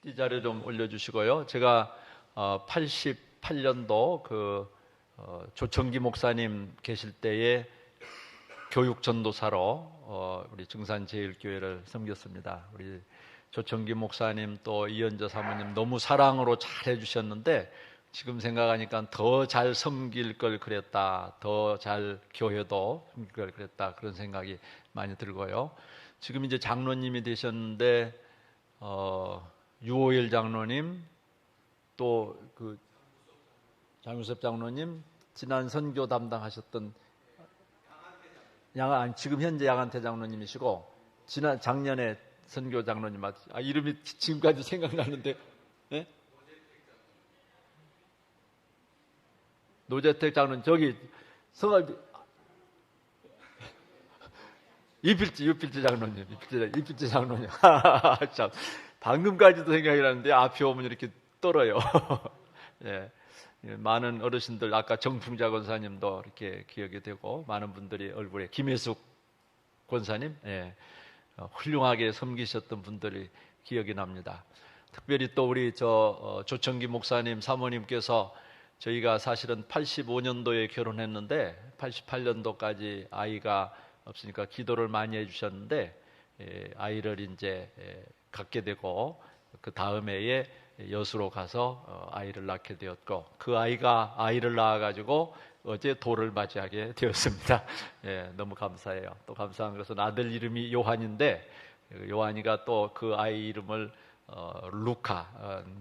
PPT 자료 좀 올려주시고요. 제가 88년도 조청기 목사님 계실 때에 교육 전도사로 우리 증산제일교회를 섬겼습니다. 우리 조청기 목사님 또 이현저 사모님 너무 사랑으로 잘 해주셨는데 지금 생각하니까 더 잘 섬길 걸 그랬다, 더 잘 교회도 섬길 걸 그랬다, 그런 생각이 많이 들고요. 지금 이제 장로님이 되셨는데 유호일 장로님, 또 장유섭 장로님, 지난 선교 담당하셨던 지금 현재 양한태 장로님이시고 작년에 선교 장로님 이름이 지금까지 생각나는데, 네? 노재택 장로님, 저기 성함 이필지 장로님, 이필지 장로님. 참, 방금까지도 생각이 나는데 앞에 오면 이렇게 떨어요. 예. 많은 어르신들, 아까 정풍자 권사님도 이렇게 기억이 되고, 많은 분들이 얼굴에 김혜숙 권사님, 예. 훌륭하게 섬기셨던 분들이 기억이 납니다. 특별히 또 우리 조청기 목사님 사모님께서 저희가 사실은 85년도에 결혼했는데 88년도까지 아이가 없으니까 기도를 많이 해주셨는데, 아이를 이제 갖게 되고 그 다음 해에 여수로 가서 아이를 낳게 되었고, 그 아이가 아이를 낳아가지고 어제 돌을 맞이하게 되었습니다. 예, 너무 감사해요. 또 감사한 것은 아들 이름이 요한인데, 요한이가 또 그 아이 이름을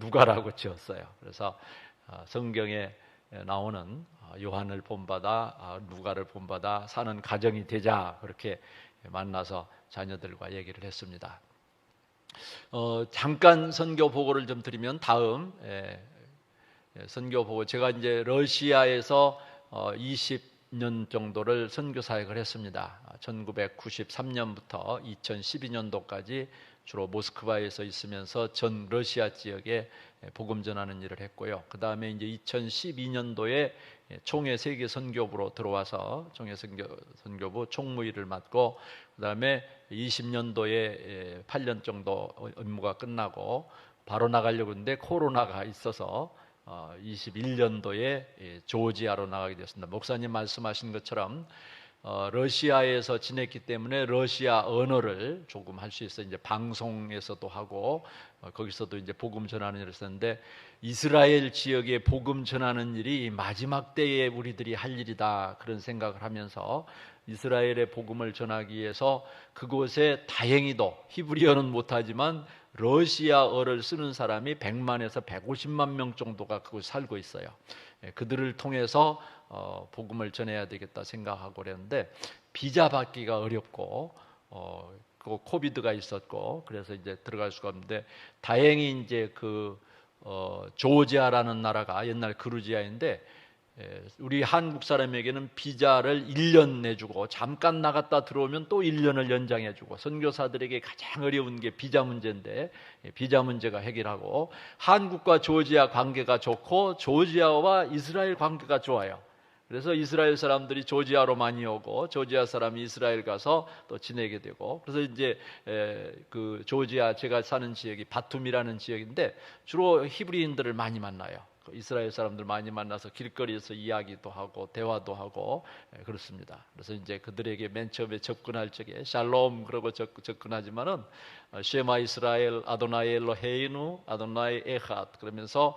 누가라고 지었어요. 그래서 성경에 나오는 요한을 본받아 누가를 본받아 사는 가정이 되자, 그렇게 만나서 자녀들과 얘기를 했습니다. 잠깐 선교 보고를 좀 드리면, 다음 선교 보고, 제가 이제 러시아에서 20년 정도를 선교 사역을 했습니다. 1993년부터 2012년도까지 주로 모스크바에서 있으면서 전 러시아 지역에 복음 전하는 일을 했고요. 그 다음에 이제 2012년도에 총회 세계 선교부로 들어와서 총회 선교부 총무일을 맡고, 그 다음에 20년도에 8년 정도 업무가 끝나고 바로 나가려고 했는데 코로나가 있어서 21년도에 조지아로 나가게 되었습니다. 목사님 말씀하신 것처럼 러시아에서 지냈기 때문에 러시아 언어를 조금 할 수 있어요. 이제 방송에서도 하고 거기서도 이제 복음 전하는 일을 했었는데, 이스라엘 지역에 복음 전하는 일이 마지막 때에 우리들이 할 일이다, 그런 생각을 하면서 이스라엘의 복음을 전하기 위해서 그곳에 다행히도 히브리어는 못하지만 러시아어를 쓰는 사람이 100만에서 150만 명 정도가 그곳에 살고 있어요. 그들을 통해서 복음을 전해야 되겠다 생각하고 그랬는데, 비자 받기가 어렵고 그 코비드가 있었고, 그래서 이제 들어갈 수가 없는데, 다행히 이제 조지아라는 나라가 옛날 그루지아인데, 우리 한국 사람에게는 비자를 1년 내주고 잠깐 나갔다 들어오면 또 1년을 연장해주고, 선교사들에게 가장 어려운 게 비자 문제인데 비자 문제가 해결하고, 한국과 조지아 관계가 좋고 조지아와 이스라엘 관계가 좋아요. 그래서 이스라엘 사람들이 조지아로 많이 오고 조지아 사람이 이스라엘 가서 또 지내게 되고, 그래서 이제 그 조지아, 제가 사는 지역이 바툼이라는 지역인데 주로 히브리인들을 많이 만나요. 이스라엘 사람들 많이 만나서 길거리에서 이야기도 하고 대화도 하고 그렇습니다. 그래서 이제 그들에게 맨 처음에 접근할 적에 샬롬 그러고 접근하지만은 쉐마 이스라엘 아도나이 엘로헤이누 아도나이 에핫 그러면서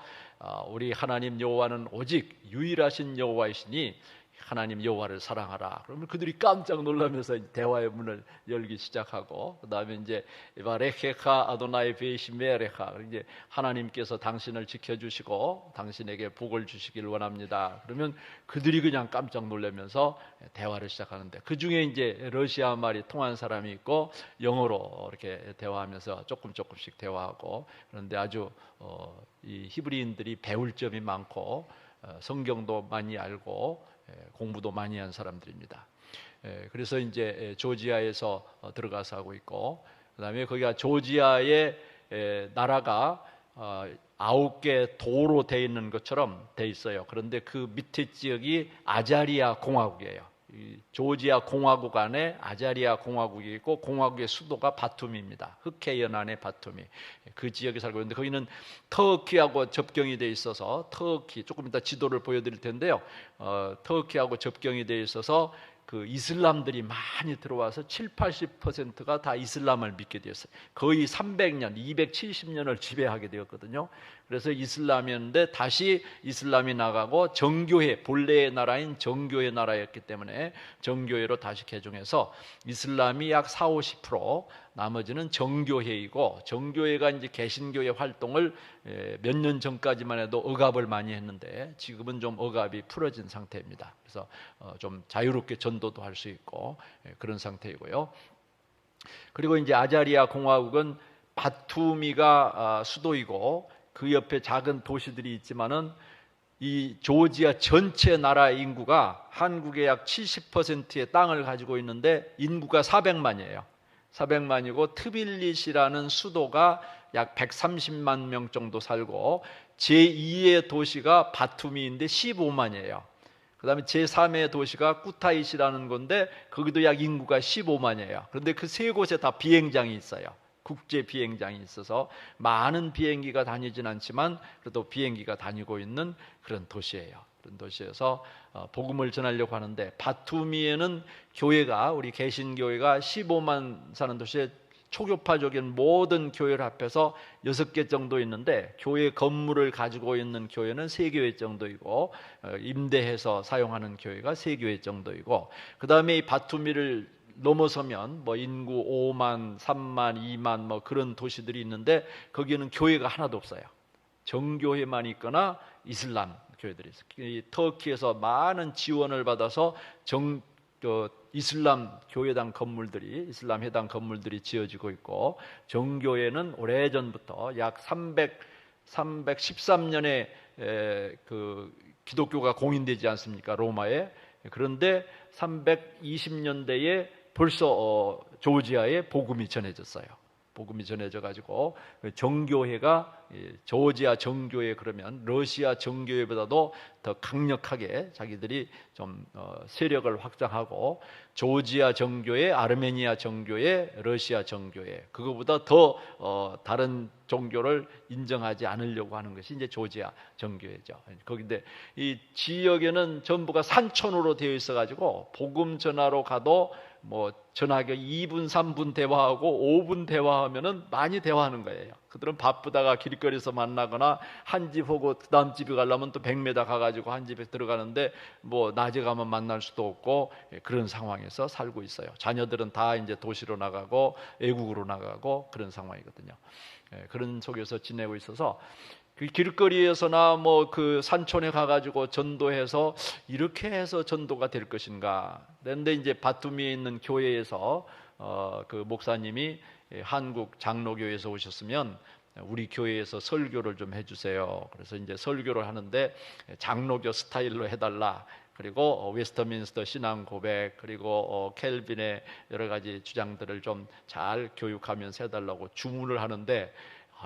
우리 하나님 여호와는 오직 유일하신 여호와이시니 하나님 여호와를 사랑하라. 그러면 그들이 깜짝 놀라면서 대화의 문을 열기 시작하고, 그다음에 이제 바레케카 아도나이 베이시메레카, 이제 하나님께서 당신을 지켜주시고 당신에게 복을 주시길 원합니다. 그러면 그들이 그냥 깜짝 놀라면서 대화를 시작하는데, 그 중에 이제 러시아 말이 통한 사람이 있고 영어로 이렇게 대화하면서 조금씩 대화하고, 그런데 아주 이 히브리인들이 배울 점이 많고 성경도 많이 알고 공부도 많이 한 사람들입니다. 그래서 이제 조지아에서 들어가서 하고 있고, 그다음에 거기가 조지아의 나라가 9개 도로 되어 있는 것처럼 돼 있어요. 그런데 그 밑에 지역이 아자리아 공화국이에요. 이 조지아 공화국 안에 아자리아 공화국이 있고 공화국의 수도가 바툼입니다. 흑해 연안의 바툼이 그 지역에 살고 있는데 거기는 터키하고 접경이 돼 있어서 터키 조금 이따 지도를 보여드릴 텐데요. 터키하고 접경이 돼 있어서 그 이슬람들이 많이 들어와서 7, 80%가 다 이슬람을 믿게 되었어요. 거의 300년, 270년을 지배하게 되었거든요. 그래서 이슬람이었는데 다시 이슬람이 나가고 정교회, 본래의 나라인 정교회 나라였기 때문에 정교회로 다시 개종해서 이슬람이 약 4, 50%, 나머지는 정교회이고 정교회가 이제 개신교의 활동을 몇 년 전까지만 해도 억압을 많이 했는데 지금은 좀 억압이 풀어진 상태입니다. 그래서 좀 자유롭게 전도도 할 수 있고 그런 상태이고요. 그리고 이제 아자리아 공화국은 바투미가 수도이고 그 옆에 작은 도시들이 있지만은 이 조지아 전체 나라 인구가 한국의 약 70%의 땅을 가지고 있는데 인구가 400만이에요. 400만이고 트빌리시라는 수도가 약 130만 명 정도 살고 제2의 도시가 바투미인데 15만이에요. 그 다음에 제3의 도시가 쿠타이시라는 건데 거기도 약 인구가 15만이에요. 그런데 그 세 곳에 다 비행장이 있어요. 국제 비행장이 있어서 많은 비행기가 다니진 않지만 그래도 비행기가 다니고 있는 그런 도시예요. 그런 도시에서 복음을 전하려고 하는데 바투미에는 교회가 우리 개신교회가 15만 사는 도시에 초교파적인 모든 교회를 합해서 6개 정도 있는데 교회 건물을 가지고 있는 교회는 3교회 정도이고 임대해서 사용하는 교회가 3교회 정도이고 그 다음에 이 바투미를 넘어서면 뭐 인구 5만, 3만, 2만 뭐 그런 도시들이 있는데 거기는 교회가 하나도 없어요. 정교회만 있거나 이슬람 교회들이 있어요. 이 터키에서 많은 지원을 받아서 이슬람 교회당 건물들이 이슬람 회당 건물들이 지어지고 있고 정교회는 오래전부터 약 313년에 그 기독교가 공인되지 않습니까? 로마에. 그런데 320년대에 벌써 조지아에 복음이 전해졌어요. 복음이 전해져 가지고 정교회가 조지아 정교회 그러면 러시아 정교회보다도 더 강력하게 자기들이 좀 세력을 확장하고 조지아 정교회, 아르메니아 정교회, 러시아 정교회 그거보다 더 다른 종교를 인정하지 않으려고 하는 것이 이제 조지아 정교회죠. 거기인데 이 지역에는 전부가 산촌으로 되어 있어 가지고 복음 전하러 가도 뭐 전화기 2분, 3분 대화하고 5분 대화하면은 많이 대화하는 거예요. 그들은 바쁘다가 길거리에서 만나거나 한 집 오고 그 다음 집에 가려면 또 100m 가가지고 한 집에 들어가는데 뭐 낮에 가면 만날 수도 없고 그런 상황에서 살고 있어요. 자녀들은 다 이제 도시로 나가고 외국으로 나가고 그런 상황이거든요. 그런 속에서 지내고 있어서 그 길거리에서나 뭐 그 산촌에 가가지고 전도해서 이렇게 해서 전도가 될 것인가. 그런데 이제 바투미에 있는 교회에서 그 목사님이 한국 장로교회에서 오셨으면 우리 교회에서 설교를 좀 해주세요. 그래서 이제 설교를 하는데 장로교 스타일로 해달라. 그리고 웨스터민스터 신앙 고백 그리고 켈빈의 여러 가지 주장들을 좀 잘 교육하면서 해달라고 주문을 하는데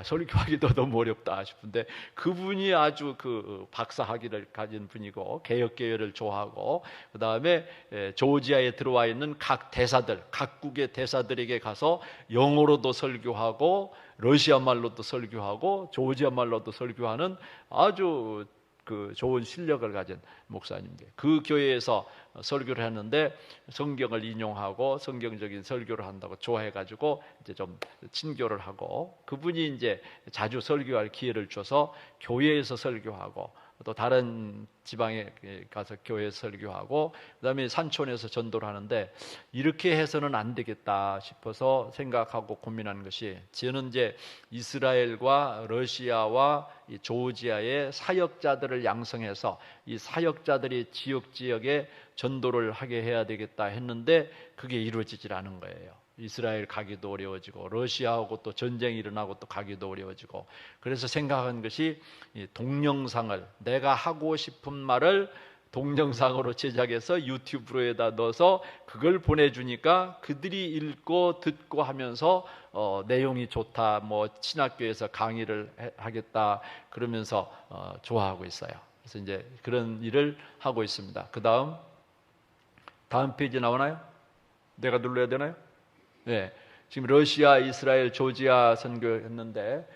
설교하기도 너무 어렵다 싶은데 그분이 아주 그 박사학위를 가진 분이고 개혁교회를 좋아하고 그 다음에 조지아에 들어와 있는 각 대사들 각국의 대사들에게 가서 영어로도 설교하고 러시아 말로도 설교하고 조지아 말로도 설교하는 아주 그 좋은 실력을 가진 목사님들 그 교회에서 설교를 했는데 성경을 인용하고 성경적인 설교를 한다고 좋아해가지고 이제 좀 친교를 하고 그분이 이제 자주 설교할 기회를 줘서 교회에서 설교하고 또 다른 지방에 가서 교회에서 설교하고 그다음에 산촌에서 전도를 하는데 이렇게 해서는 안 되겠다 싶어서 생각하고 고민하는 것이 저는 이제 이스라엘과 러시아와 이 조지아의 사역자들을 양성해서 이 사역자들이 지역에 전도를 하게 해야 되겠다 했는데 그게 이루어지질 않은 거예요. 이스라엘 가기도 어려워지고 러시아하고 또 전쟁이 일어나고 또 가기도 어려워지고 그래서 생각한 것이 이 동영상을 내가 하고 싶은 말을 동영상으로 제작해서 유튜브로에다 넣어서 그걸 보내주니까 그들이 읽고 듣고 하면서 내용이 좋다 뭐 신학교에서 강의를 하겠다 그러면서 좋아하고 있어요. 그래서 이제 그런 일을 하고 있습니다. 그 다음 다음 페이지 나오나요? 내가 눌러야 되나요? 네. 지금 러시아, 이스라엘, 조지아 선교했는데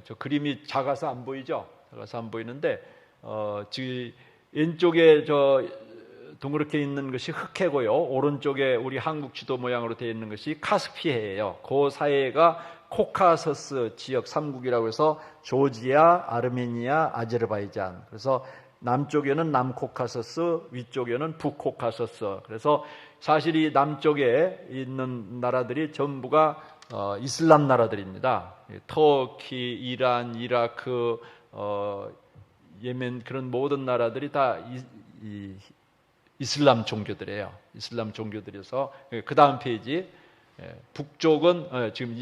저 그림이 작아서 안 보이죠? 작아서 안 보이는데 지금 왼쪽에 저 동그랗게 있는 것이 흑해고요. 오른쪽에 우리 한국 지도 모양으로 되어 있는 것이 카스피해예요. 그 사이가 코카서스 지역 3국이라고 해서 조지아, 아르메니아, 아제르바이잔. 그래서 남쪽에는 남코카서스, 위쪽에는 북코카서스. 그래서 사실 이 남쪽에 있는 나라들이 전부가 이슬람 나라들입니다. 터키, 이란, 이라크, 예멘 그런 모든 나라들이 다 이슬람 종교들이에요. 이슬람 종교들이어서 그 다음 페이지 북쪽은 지금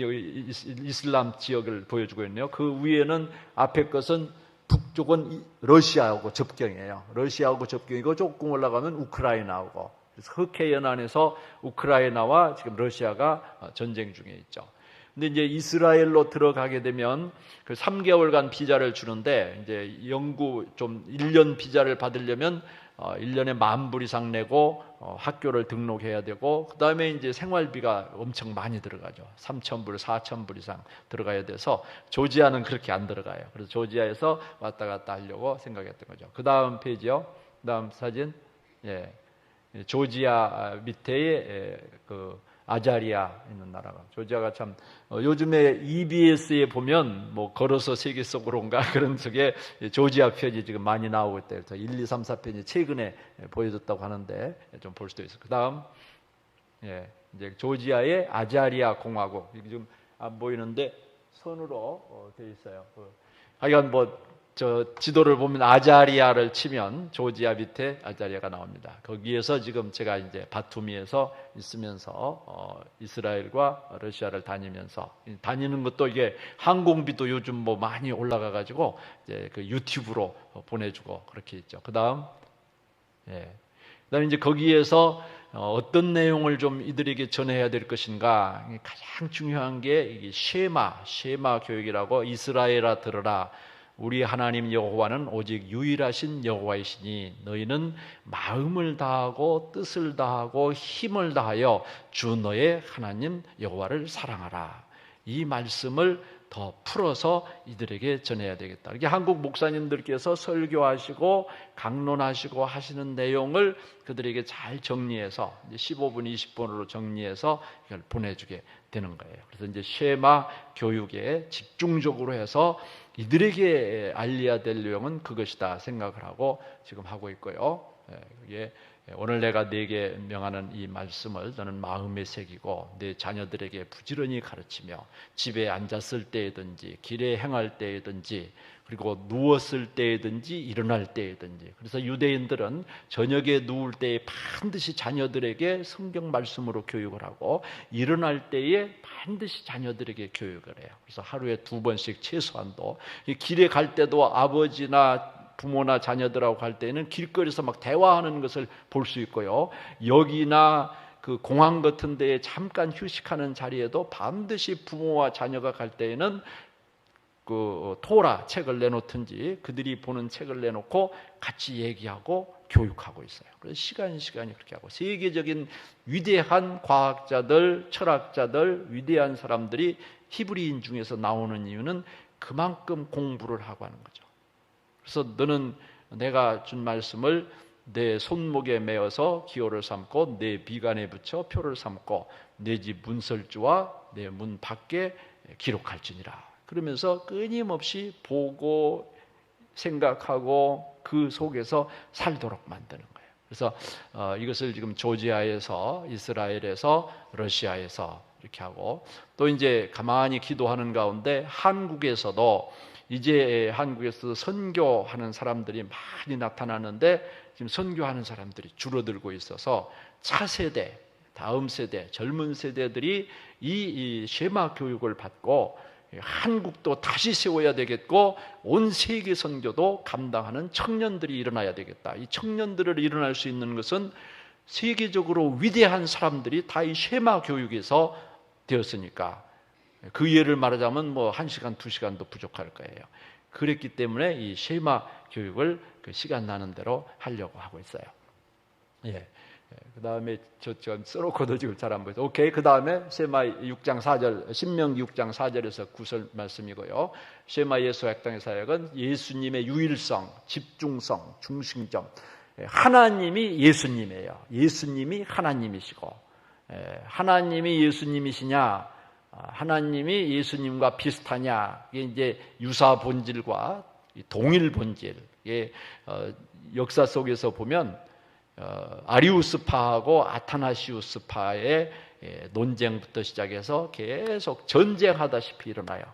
이슬람 지역을 보여주고 있네요. 그 위에는 앞에 것은 북쪽은 러시아하고 접경이에요. 러시아하고 접경이고 조금 올라가면 우크라이나하고 그래서 흑해 연안에서 우크라이나와 지금 러시아가 전쟁 중에 있죠. 근데 이제 이스라엘로 들어가게 되면 그 3개월간 비자를 주는데 이제 영구 좀 1년 비자를 받으려면 1년에 10,000불 이상 내고 학교를 등록해야 되고 그다음에 이제 생활비가 엄청 많이 들어가죠. 3,000불, 4,000불 이상 들어가야 돼서 조지아는 그렇게 안 들어가요. 그래서 조지아에서 왔다 갔다 하려고 생각했던 거죠. 그다음 페이지요. 그다음 사진. 예. 조지아 밑에 그 아자리아 있는 나라가 조지아가 참 요즘에 EBS에 보면 뭐 걸어서 세계 속으로인가 그런 속에 조지아 편이 지금 많이 나오고 있대요. 1, 2, 3, 4편이 최근에 보여줬다고 하는데 좀 볼 수도 있어요. 그다음 이제 조지아의 아자리아 공화국 이게 좀 안 보이는데 선으로 되어 있어요. 하여간 저 지도를 보면 아자리아를 치면 조지아 밑에 아자리아가 나옵니다. 거기에서 지금 제가 이제 바투미에서 있으면서 이스라엘과 러시아를 다니면서 다니는 것도 이게 항공비도 요즘 뭐 많이 올라가 가지고 이제 그 유튜브로 보내주고 그렇게 있죠. 그다음 그다음에 이제 거기에서 어떤 내용을 좀 이들에게 전해야 될 것인가 가장 중요한 게 이게 쉐마 교육이라고 이스라엘아 들으라. 우리 하나님 여호와는 오직 유일하신 여호와이시니 너희는 마음을 다하고 뜻을 다하고 힘을 다하여 주 너의 하나님 여호와를 사랑하라. 이 말씀을 더 풀어서 이들에게 전해야 되겠다. 이게 한국 목사님들께서 설교하시고 강론하시고 하시는 내용을 그들에게 잘 정리해서 이제 15분, 20분으로 정리해서 이걸 보내주게 되는 거예요. 그래서 이제 쉐마 교육에 집중적으로 해서 이들에게 알려야 될 내용은 그것이다 생각을 하고 지금 하고 있고요. 그게 오늘 내가 네게 명하는 이 말씀을 너는 마음에 새기고 네 자녀들에게 부지런히 가르치며 집에 앉았을 때든지 길에 행할 때든지 그리고 누웠을 때든지 일어날 때든지 그래서 유대인들은 저녁에 누울 때에 반드시 자녀들에게 성경 말씀으로 교육을 하고 일어날 때에 반드시 자녀들에게 교육을 해요. 그래서 하루에 2번씩 최소한도 길에 갈 때도 아버지나 부모나 자녀들하고 갈 때는 길거리에서 막 대화하는 것을 볼 수 있고요. 여기나 그 공항 같은 데에 잠깐 휴식하는 자리에도 반드시 부모와 자녀가 갈 때에는 그 토라 책을 내놓든지 그들이 보는 책을 내놓고 같이 얘기하고 교육하고 있어요. 그래서 시간이 그렇게 하고 세계적인 위대한 과학자들, 철학자들, 위대한 사람들이 히브리인 중에서 나오는 이유는 그만큼 공부를 하고 하는 거죠. 그래서 너는 내가 준 말씀을 내 손목에 메어서 기호를 삼고 내 비간에 붙여 표를 삼고 내 집 문설주와 내 문 밖에 기록할지니라. 그러면서 끊임없이 보고 생각하고 그 속에서 살도록 만드는 거예요. 그래서 이것을 지금 조지아에서 이스라엘에서 러시아에서 이렇게 하고 또 이제 가만히 기도하는 가운데 한국에서도 이제 한국에서 선교하는 사람들이 많이 나타나는데 지금 선교하는 사람들이 줄어들고 있어서 차세대, 다음 세대, 젊은 세대들이 이 쉐마 교육을 받고 한국도 다시 세워야 되겠고 온 세계 선교도 감당하는 청년들이 일어나야 되겠다. 이 청년들을 일어날 수 있는 것은 세계적으로 위대한 사람들이 다 이 쉐마 교육에서 되었으니까 그 예를 말하자면 뭐 1시간, 2시간도 부족할 거예요. 그랬기 때문에 이 쉐마 교육을 그 시간 나는 대로 하려고 하고 있어요. 그 다음에 저 써놓고도 지금 잘 안 보여서 오케이. 그 다음에 쉐마 6장 4절, 신명기 6장 4절에서 9절 말씀이고요. 쉐마 예수 학당의 사역은 예수님의 유일성, 집중성, 중심점. 하나님이 예수님이에요. 예수님이 하나님이시고, 하나님이 예수님이시냐, 하나님이 예수님과 비슷하냐, 이게 이제 유사 본질과 동일 본질. 역사 속에서 보면 아리우스파하고 아타나시우스파의 논쟁부터 시작해서 계속 전쟁하다시피 일어나요.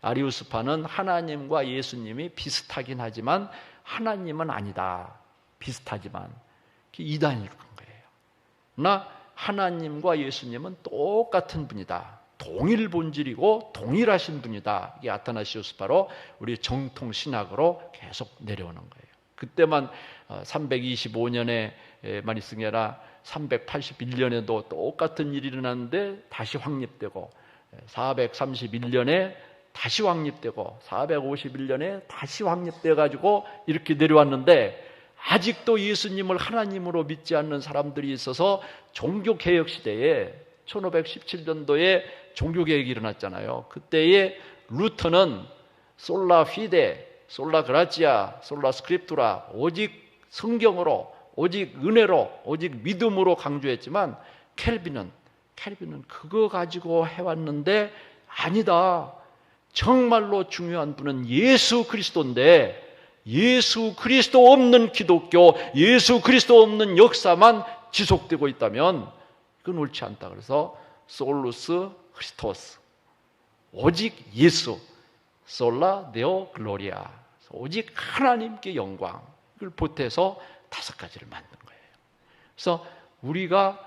아리우스파는 하나님과 예수님이 비슷하긴 하지만 하나님은 아니다. 비슷하지만 이단일 거예요. 그러나 하나님과 예수님은 똑같은 분이다. 동일 본질이고 동일하신 분이다. 이게 아타나시우스파로 우리 정통 신학으로 계속 내려오는 거예요. 그때만 325년에만 있은 게 아니라 381년에도 똑같은 일이 일어났는데 다시 확립되고, 431년에 다시 확립되고, 451년에 다시 확립되어 가지고 이렇게 내려왔는데, 아직도 예수님을 하나님으로 믿지 않는 사람들이 있어서 종교개혁 시대에 1517년도에 종교개혁이 일어났잖아요. 그때에 루터는 솔라 피데, 솔라 그라치아, 솔라 스크립투라, 오직 성경으로, 오직 은혜로, 오직 믿음으로 강조했지만, 켈빈은 그거 가지고 해왔는데 아니다. 정말로 중요한 분은 예수 그리스도인데, 예수 그리스도 없는 기독교, 예수 그리스도 없는 역사만 지속되고 있다면 그건 옳지 않다. 그래서 솔루스 크리스토스, 오직 예수, 솔라 데오 글로리아, 오직 하나님께 영광, 이걸 보태서 5가지를 만든 거예요. 그래서 우리가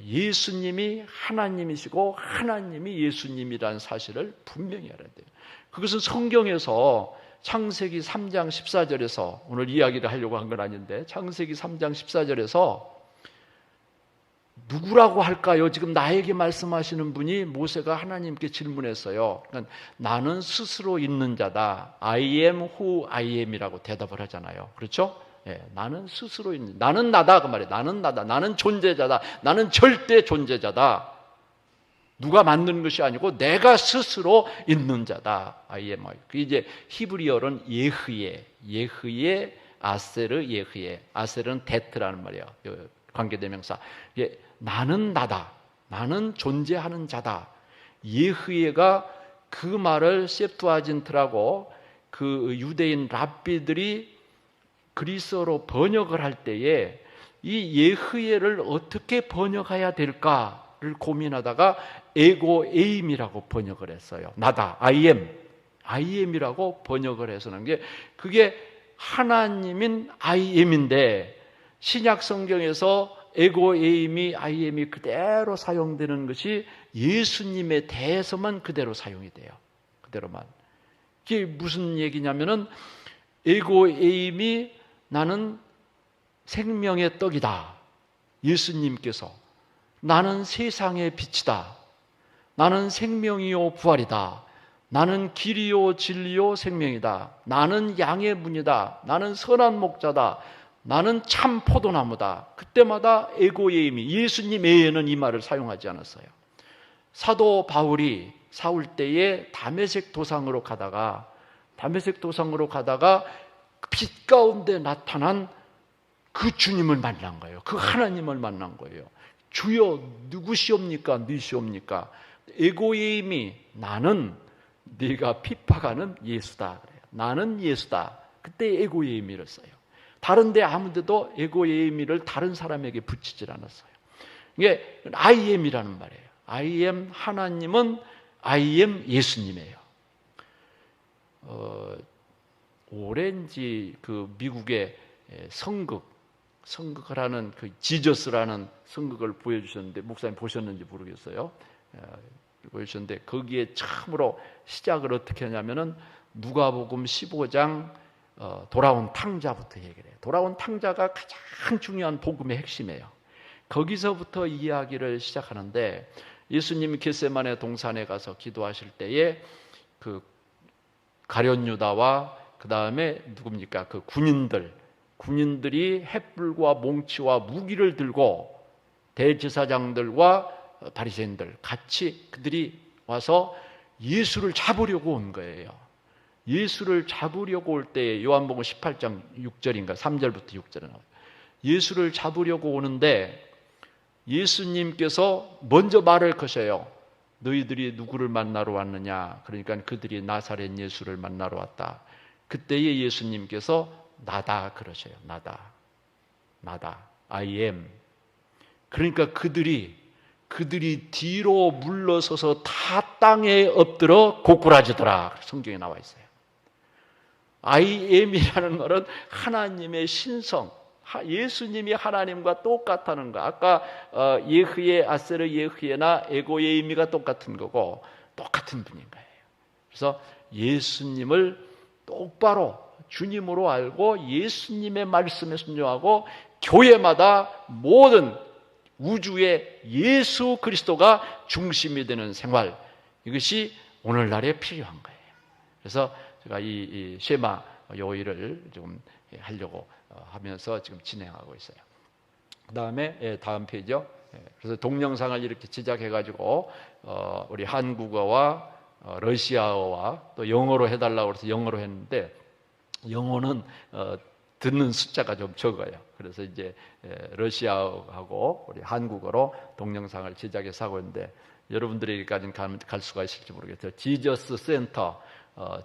예수님이 하나님이시고 하나님이 예수님이라는 사실을 분명히 알아야 돼요. 그것은 성경에서 창세기 3장 14절에서, 오늘 이야기를 하려고 한 건 아닌데, 창세기 3장 14절에서 누구라고 할까요? 지금 나에게 말씀하시는 분이 모세가 하나님께 질문했어요. 그러니까 나는 스스로 있는 자다. I am who I am이라고 대답을 하잖아요. 그렇죠? 나는 스스로 있는, 나는 나다 그 말이에요. 나는 나다. 나는 존재자다. 나는 절대 존재자다. 누가 만든 것이 아니고 내가 스스로 있는 자다. I am. 그 이제 히브리어는 예흐예, 아세르 예흐예. 아세르는 데트라는 말이에요. 관계대명사. 나는 나다. 나는 존재하는 자다. 예흐예가 그 말을 septuagint라고 그 유대인 랍비들이 그리스어로 번역을 할 때에 이 예흐예를 어떻게 번역해야 될까를 고민하다가 에고 에임이라고 번역을 했어요. 나다. I am이라고 번역을 해서는 게, 그게 하나님인 I am인데 신약 성경에서 에고 에임이 I am이 그대로 사용되는 것이 예수님에 대해서만 그대로 사용이 돼요. 그대로만. 이게 무슨 얘기냐면은 에고 에임이 나는 생명의 떡이다. 예수님께서 나는 세상의 빛이다. 나는 생명이요 부활이다. 나는 길이요 진리요 생명이다. 나는 양의 문이다. 나는 선한 목자다. 나는 참 포도나무다. 그때마다 에고예임이, 예수님 외에는 이 말을 사용하지 않았어요. 사도 바울이 사울 때에 다메섹 도상으로 가다가 빛 가운데 나타난 그 주님을 만난 거예요. 그 하나님을 만난 거예요. 주여 누구시옵니까? 누시옵니까? 에고예임이 나는 네가 핍박하는 예수다. 그래요. 나는 예수다. 그때 에고예임이를 써요. 다른데 아무데도 에고예임이를 다른 사람에게 붙이질 않았어요. 이게 I am이라는 말이에요. I am 하나님은 I am 예수님이에요. 오렌지 그 미국의 성극을 하는 그 지저스라는 성극을 보여주셨는데, 목사님 보셨는지 모르겠어요. 보여주셨는데 거기에 처음으로 시작을 어떻게 하냐면은 누가복음 15장 돌아온 탕자부터 얘기를 해요. 돌아온 탕자가 가장 중요한 복음의 핵심이에요. 거기서부터 이야기를 시작하는데, 예수님이 겟세마네 동산에 가서 기도하실 때에 그 가룟 유다와 그 다음에 누굽니까? 그 군인들이 횃불과 몽치와 무기를 들고 대제사장들과 바리새인들 같이 그들이 와서 예수를 잡으려고 온 거예요. 예수를 잡으려고 올 때 요한복음 18장 6절인가 3절부터 6절에 나와요. 예수를 잡으려고 오는데 예수님께서 먼저 말을 거셔요. 너희들이 누구를 만나러 왔느냐? 그러니까 그들이 나사렛 예수를 만나러 왔다. 그때에 예수님께서 나다 그러셔요. 나다. I am. 그러니까 그들이 뒤로 물러서서 다 땅에 엎드려 고꾸라지더라. 성경에 나와 있어요. I am이라는 말은 하나님의 신성, 예수님이 하나님과 똑같다는 거. 아까 예흐예, 아세르 예흐예나 에고의 의미가 똑같은 거고 똑같은 분인 거예요. 그래서 예수님을 똑바로 주님으로 알고 예수님의 말씀에 순종하고 교회마다 모든 우주의 예수 그리스도가 중심이 되는 생활, 이것이 오늘날에 필요한 거예요. 그래서 제가 이 쉐마 요일을 좀 하려고 하면서 지금 진행하고 있어요. 그 다음에 다음 페이지요. 그래서 동영상을 이렇게 제작해가지고 우리 한국어와 러시아어와 또 영어로 해달라고 해서 영어로 했는데 영어는 듣는 숫자가 좀 적어요. 그래서 이제 러시아어하고 우리 한국어로 동영상을 제작해서 하고 있는데 여러분들에게까지는 갈 수가 있을지 모르겠어요. 지저스 센터,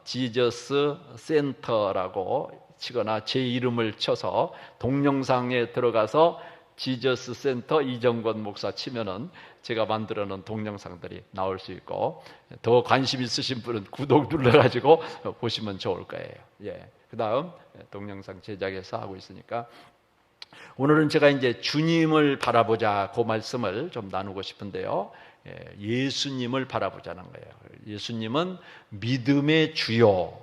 지저스 센터라고 치거나 제 이름을 쳐서 동영상에 들어가서 지저스 센터 이정권 목사 치면은 제가 만들어 놓은 동영상들이 나올 수 있고 더 관심 있으신 분은 구독 눌러가지고 보시면 좋을 거예요. 예. 그 다음 동영상 제작해서 하고 있으니까 오늘은 제가 이제 주님을 바라보자 그 말씀을 좀 나누고 싶은데요. 예수님을 바라보자는 거예요. 예수님은 믿음의 주요,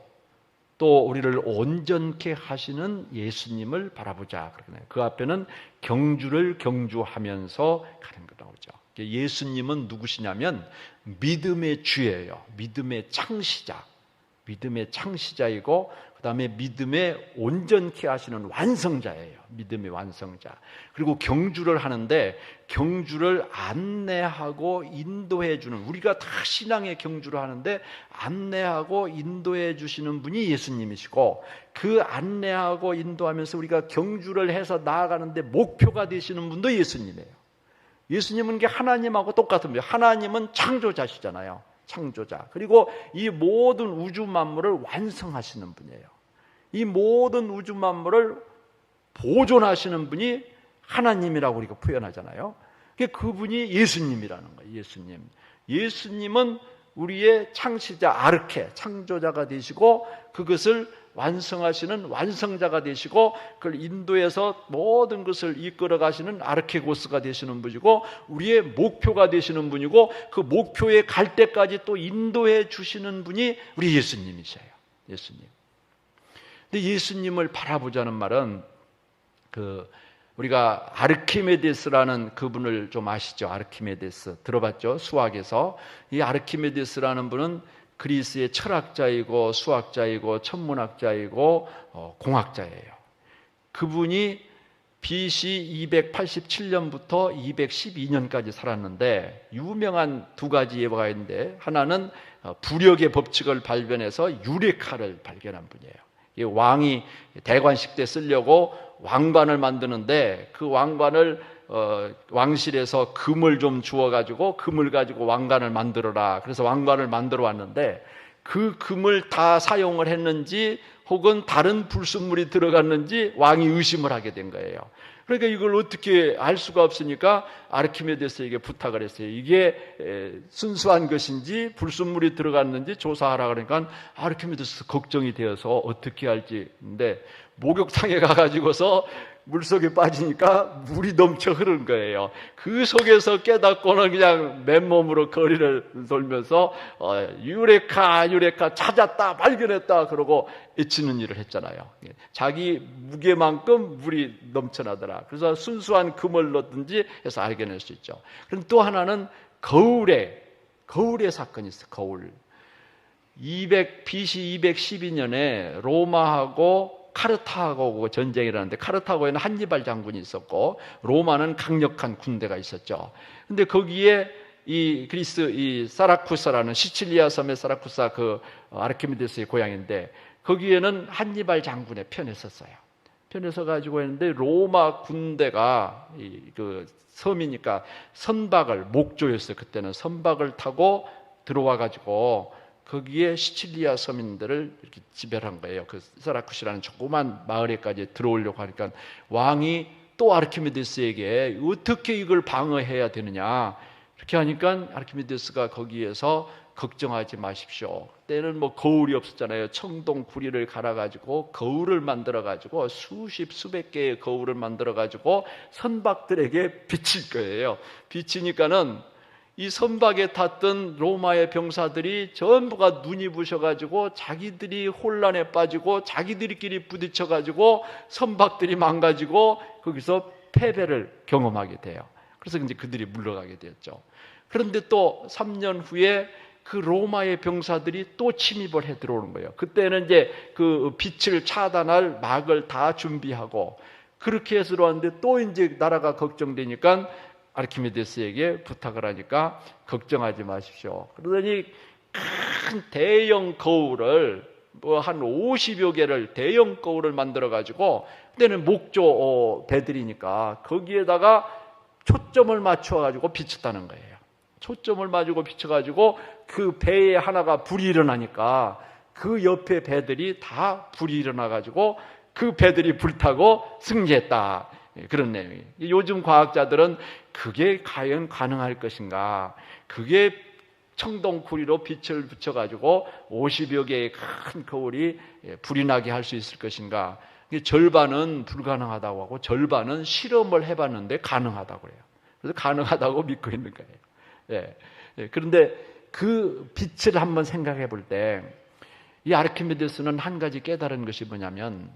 또 우리를 온전케 하시는 예수님을 바라보자. 그 앞에는 경주를 경주하면서 가는 거 나오죠. 예수님은 누구시냐면 믿음의 주예요. 믿음의 창시자. 믿음의 창시자이고 그 다음에 믿음의 온전케 하시는 완성자예요. 믿음의 완성자. 그리고 경주를 하는데 경주를 안내하고 인도해 주는, 우리가 다 신앙의 경주를 하는데 안내하고 인도해 주시는 분이 예수님이시고 그 안내하고 인도하면서 우리가 경주를 해서 나아가는데 목표가 되시는 분도 예수님이에요. 예수님은 하나님하고 똑같은 분이에요. 하나님은 창조자시잖아요. 창조자. 그리고 이 모든 우주 만물을 완성하시는 분이에요. 이 모든 우주 만물을 보존하시는 분이 하나님이라고 우리가 표현하잖아요. 그분이 예수님이라는 거예요. 예수님. 예수님은 우리의 창시자 아르케, 창조자가 되시고 그것을 완성하시는 완성자가 되시고 그걸 인도에서 모든 것을 이끌어 가시는 아르케고스가 되시는 분이고 우리의 목표가 되시는 분이고 그 목표에 갈 때까지 또 인도해 주시는 분이 우리 예수님이셔요. 예수님. 근데 예수님을 바라보자는 말은 우리가 아르키메데스라는 그분을 좀 아시죠? 아르키메데스 들어봤죠? 수학에서. 이 아르키메데스라는 분은 그리스의 철학자이고 수학자이고 천문학자이고 공학자예요. 그분이 BC 287년부터 212년까지 살았는데 유명한 두 가지 예화가 있는데 하나는 부력의 법칙을 발견해서 유레카를 발견한 분이에요. 왕이 대관식 때 쓰려고 왕관을 만드는데 그 왕관을 왕실에서 금을 좀 주어가지고 금을 가지고 왕관을 만들어라. 그래서 왕관을 만들어 왔는데 그 금을 다 사용을 했는지 혹은 다른 불순물이 들어갔는지 왕이 의심을 하게 된 거예요. 그러니까 이걸 어떻게 알 수가 없으니까 아르키메데스에게 부탁을 했어요. 이게 순수한 것인지 불순물이 들어갔는지 조사하라. 그러니까 아르키메데스 걱정이 되어서 어떻게 할지. 근데 목욕탕에 가가지고서 물속에 빠지니까 물이 넘쳐 흐른 거예요. 그 속에서 깨닫고는 그냥 맨몸으로 거리를 돌면서 유레카 찾았다 발견했다 그러고 외치는 일을 했잖아요. 자기 무게만큼 물이 넘쳐나더라. 그래서 순수한 금을 넣든지 해서 알게낼 수 있죠. 그럼 또 하나는 거울의 사건이 있어요. 거울. BC 212년에 로마하고 카르타고 전쟁이 일어났는데 카르타고에는 한니발 장군이 있었고 로마는 강력한 군대가 있었죠. 근데 거기에 이 그리스 이 사라쿠사라는 시칠리아 섬의 사라쿠사 그 아르키메데스의 고향인데 거기에는 한니발 장군의 편에 섰어요. 편에 서 가지고 했는데 로마 군대가 그 섬이니까 선박을 목조였어요. 그때는 선박을 타고 들어와 가지고 거기에 시칠리아 서민들을 이렇게 지배한 거예요. 그 사라쿠시라는 조그만 마을에까지 들어오려고 하니까 왕이 또 아르키메데스에게 어떻게 이걸 방어해야 되느냐 이렇게 하니까 아르키메데스가 거기에서 걱정하지 마십시오. 그때는 뭐 거울이 없었잖아요. 청동 구리를 갈아가지고 거울을 만들어가지고 수백 개의 거울을 만들어가지고 선박들에게 비칠 거예요. 비치니까는 이 선박에 탔던 로마의 병사들이 전부가 눈이 부셔가지고 자기들이 혼란에 빠지고 자기들끼리 부딪혀가지고 선박들이 망가지고 거기서 패배를 경험하게 돼요. 그래서 이제 그들이 물러가게 되었죠. 그런데 또 3년 후에 그 로마의 병사들이 또 침입을 해 들어오는 거예요. 그때는 이제 그 빛을 차단할 막을 다 준비하고 그렇게 해서 들어왔는데 또 이제 나라가 걱정되니까 아르키메데스에게 부탁을 하니까 걱정하지 마십시오. 그러더니 큰 대형 거울을 뭐 한 50여 개를 대형 거울을 만들어 가지고 그때는 목조 배들이니까 거기에다가 초점을 맞춰 가지고 비쳤다는 거예요. 초점을 맞추고 비춰가지고 그 배에 하나가 불이 일어나니까 그 옆에 배들이 다 불이 일어나가지고 그 배들이 불타고 승리했다. 그런 내용이에요. 요즘 과학자들은 그게 과연 가능할 것인가? 그게 청동구리로 빛을 붙여가지고 50여 개의 큰 거울이 불이 나게 할 수 있을 것인가? 절반은 불가능하다고 하고 절반은 실험을 해봤는데 가능하다고 해요. 그래서 가능하다고 믿고 있는 거예요. 그런데 그 빛을 한번 생각해 볼 때 이 아르키메데스는 한 가지 깨달은 것이 뭐냐면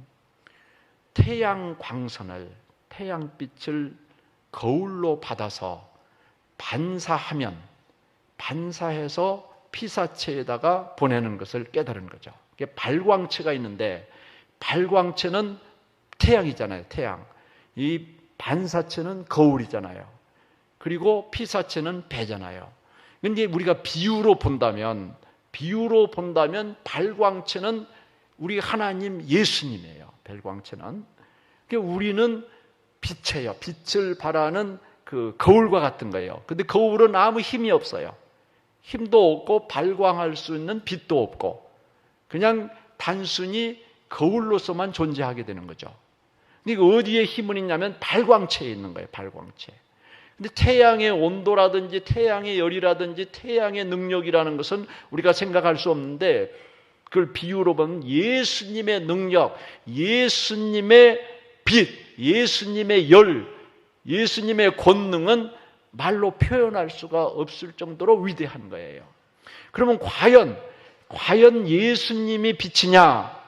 태양 광선을 태양빛을 거울로 받아서 반사해서 피사체에다가 보내는 것을 깨달은 거죠. 발광체가 있는데 발광체는 태양이잖아요. 태양. 이 반사체는 거울이잖아요. 그리고 피사체는 배잖아요. 근데 우리가 비유로 본다면 발광체는 우리 하나님 예수님이에요. 발광체는. 그러니까 우리는 빛이에요. 빛을 발하는 그 거울과 같은 거예요. 근데 거울은 아무 힘이 없어요. 힘도 없고 발광할 수 있는 빛도 없고 그냥 단순히 거울로서만 존재하게 되는 거죠. 그러니까 어디에 힘은 있냐면 발광체에 있는 거예요. 발광체. 근데 태양의 온도라든지 태양의 열이라든지 태양의 능력이라는 것은 우리가 생각할 수 없는데 그걸 비유로 보면 예수님의 능력, 예수님의 빛, 예수님의 열, 예수님의 권능은 말로 표현할 수가 없을 정도로 위대한 거예요. 그러면 과연 예수님이 빛이냐?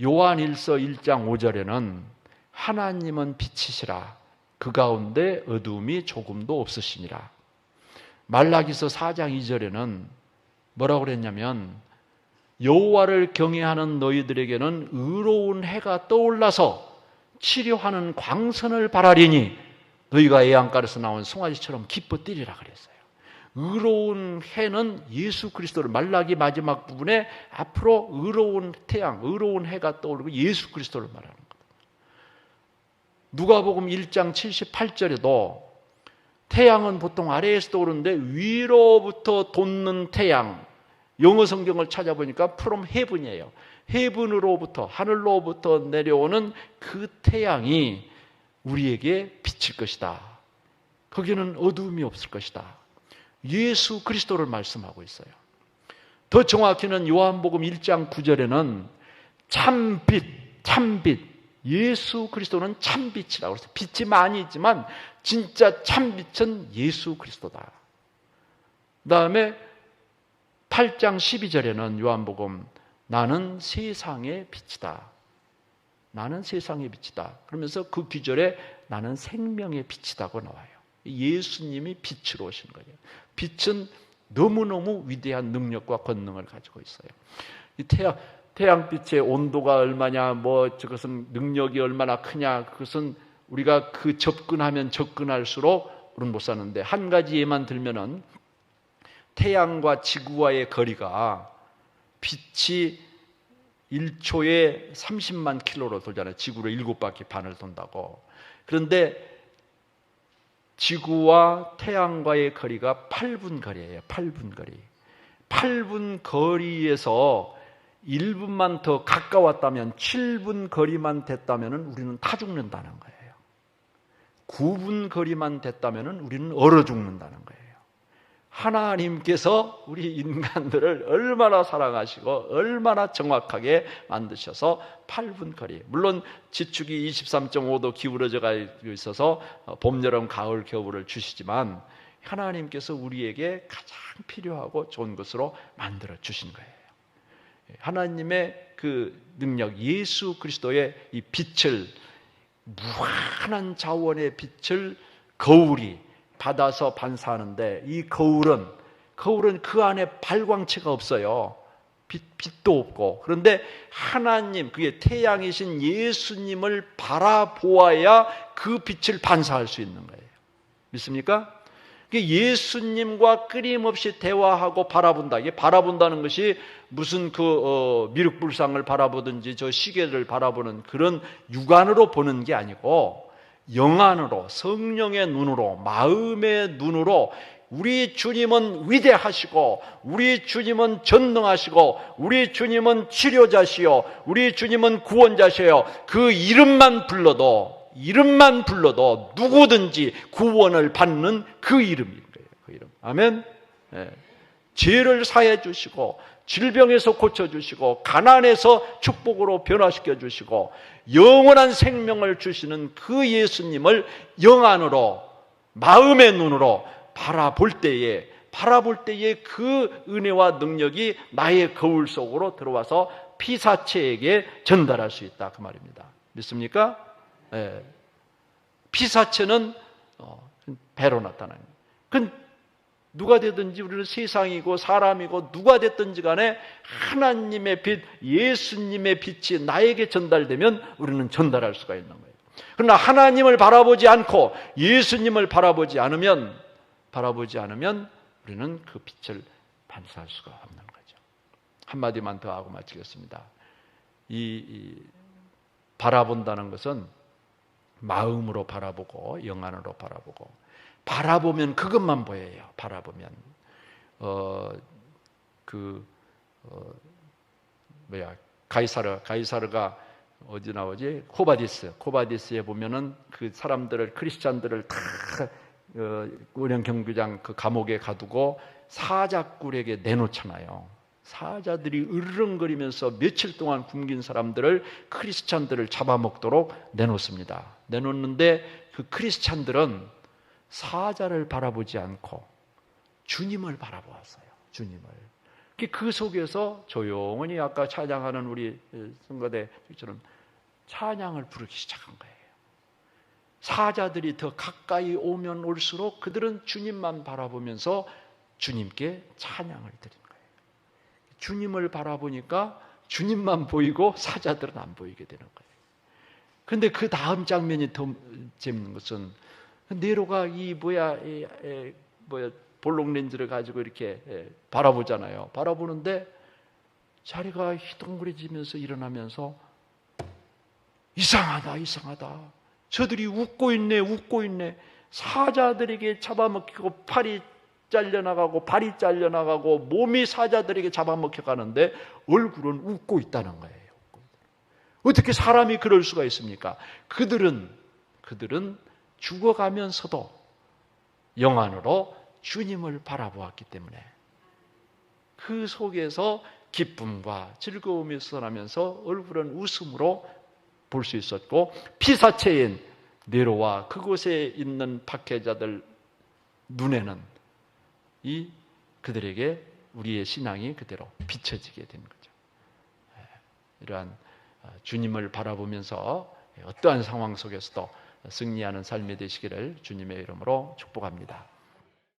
요한일서 1장 5절에는 하나님은 빛이시라 그 가운데 어두움이 조금도 없으시니라. 말라기서 4장 2절에는 뭐라고 그랬냐면 여호와를 경외하는 너희들에게는 의로운 해가 떠올라서 치료하는 광선을 바라리니 너희가 애안가에서 나온 송아지처럼 기뻐 뛰리라 그랬어요. 의로운 해는 예수 그리스도를 말라기 마지막 부분에 앞으로 의로운 태양, 의로운 해가 떠오르고 예수 그리스도를 말하는 거예요. 누가복음 1장 78절에도 태양은 보통 아래에서 떠오르는데 위로부터 돋는 태양, 영어 성경을 찾아보니까 from heaven이에요. heaven으로부터 하늘로부터 내려오는 그 태양이 우리에게 비칠 것이다. 거기는 어두움이 없을 것이다. 예수 그리스도를 말씀하고 있어요. 더 정확히는 요한복음 1장 9절에는 참빛 예수 그리스도는 참빛이라고 그래서 빛이 많이 있지만 진짜 참빛은 예수 그리스도다. 그 다음에 8장 12절에는 요한복음 나는 세상의 빛이다. 나는 세상의 빛이다. 그러면서 그 귀절에 나는 생명의 빛이다고 나와요. 예수님이 빛으로 오신 거예요. 빛은 너무너무 위대한 능력과 권능을 가지고 있어요. 이 태양, 태양빛의 온도가 얼마냐, 저것은 능력이 얼마나 크냐, 그것은 우리가 접근하면 접근할수록 우리는 못 사는데, 한 가지 예만 들면은 태양과 지구와의 거리가 빛이 1초에 30만 킬로로 돌잖아요. 지구를 7바퀴 반을 돈다고. 그런데 지구와 태양과의 거리가 8분 거리예요. 8분 거리. 8분 거리에서 1분만 더 가까웠다면, 7분 거리만 됐다면 우리는 다 죽는다는 거예요. 9분 거리만 됐다면 우리는 얼어 죽는다는 거예요. 하나님께서 우리 인간들을 얼마나 사랑하시고 얼마나 정확하게 만드셔서 8분 거리, 물론 지축이 23.5도 기울어져 있어서 봄, 여름, 가을, 겨울을 주시지만 하나님께서 우리에게 가장 필요하고 좋은 것으로 만들어 주신 거예요. 하나님의 그 능력, 예수 그리스도의 이 빛을, 무한한 자원의 빛을 거울이 받아서 반사하는데, 이 거울은 그 안에 발광체가 없어요. 빛도 없고. 그런데 하나님, 그게 태양이신 예수님을 바라보아야 그 빛을 반사할 수 있는 거예요. 믿습니까? 예수님과 끊임없이 대화하고 바라본다. 이게 바라본다는 것이 무슨 미륵불상을 바라보든지 저 시계를 바라보는 그런 육안으로 보는 게 아니고, 영안으로, 성령의 눈으로, 마음의 눈으로 우리 주님은 위대하시고, 우리 주님은 전능하시고, 우리 주님은 치료자시요, 우리 주님은 구원자시요, 그 이름만 불러도 누구든지 구원을 받는 그 이름인 거예요. 그 이름. 아멘. 네. 죄를 사해 주시고, 질병에서 고쳐 주시고, 가난에서 축복으로 변화시켜 주시고, 영원한 생명을 주시는 그 예수님을 영안으로, 마음의 눈으로 바라볼 때에 그 은혜와 능력이 나의 거울 속으로 들어와서 피사체에게 전달할 수 있다, 그 말입니다. 믿습니까? 네. 피사체는 배로 나타나요. 그건 누가 되든지, 우리는 세상이고 사람이고 누가 됐든지 간에 하나님의 빛, 예수님의 빛이 나에게 전달되면 우리는 전달할 수가 있는 거예요. 그러나 하나님을 바라보지 않고 예수님을 바라보지 않으면 우리는 그 빛을 반사할 수가 없는 거죠. 한마디만 더 하고 마치겠습니다. 이 바라본다는 것은 마음으로 바라보고 영안으로 바라보면 그것만 보여요. 바라보면 가이사르가 어디 나오지? 코바디스에 보면은 그 사람들을, 크리스찬들을 다 우령 경비장 그 감옥에 가두고 사자꿀에게 내놓잖아요. 사자들이 으르렁거리면서 며칠 동안 굶긴 사람들을, 크리스찬들을 잡아먹도록 내놓습니다. 내놓는데 그 크리스찬들은 사자를 바라보지 않고 주님을 바라보았어요. 주님을. 그 속에서 조용히 아까 찬양하는 우리 성가대처럼 찬양을 부르기 시작한 거예요. 사자들이 더 가까이 오면 올수록 그들은 주님만 바라보면서 주님께 찬양을 드린 거예요. 주님을 바라보니까 주님만 보이고 사자들은 안 보이게 되는 거예요. 그런데 그 다음 장면이 더 재밌는 것은, 네로가 볼록 렌즈를 가지고 이렇게 바라보잖아요. 바라보는데 자리가 희동그레지면서 일어나면서 이상하다. 저들이 웃고 있네. 사자들에게 잡아먹히고 팔이 잘려나가고 발이 잘려나가고 몸이 사자들에게 잡아먹혀 가는데 얼굴은 웃고 있다는 거예요. 어떻게 사람이 그럴 수가 있습니까? 그들은 죽어가면서도 영안으로 주님을 바라보았기 때문에 그 속에서 기쁨과 즐거움이 쏟아나면서 얼굴은 웃음으로 볼 수 있었고, 피사체인 네로와 그곳에 있는 박해자들 눈에는 그들에게 우리의 신앙이 그대로 비춰지게 되는 거죠. 이러한 주님을 바라보면서 어떠한 상황 속에서도 승리하는 삶이 되시기를 주님의 이름으로 축복합니다.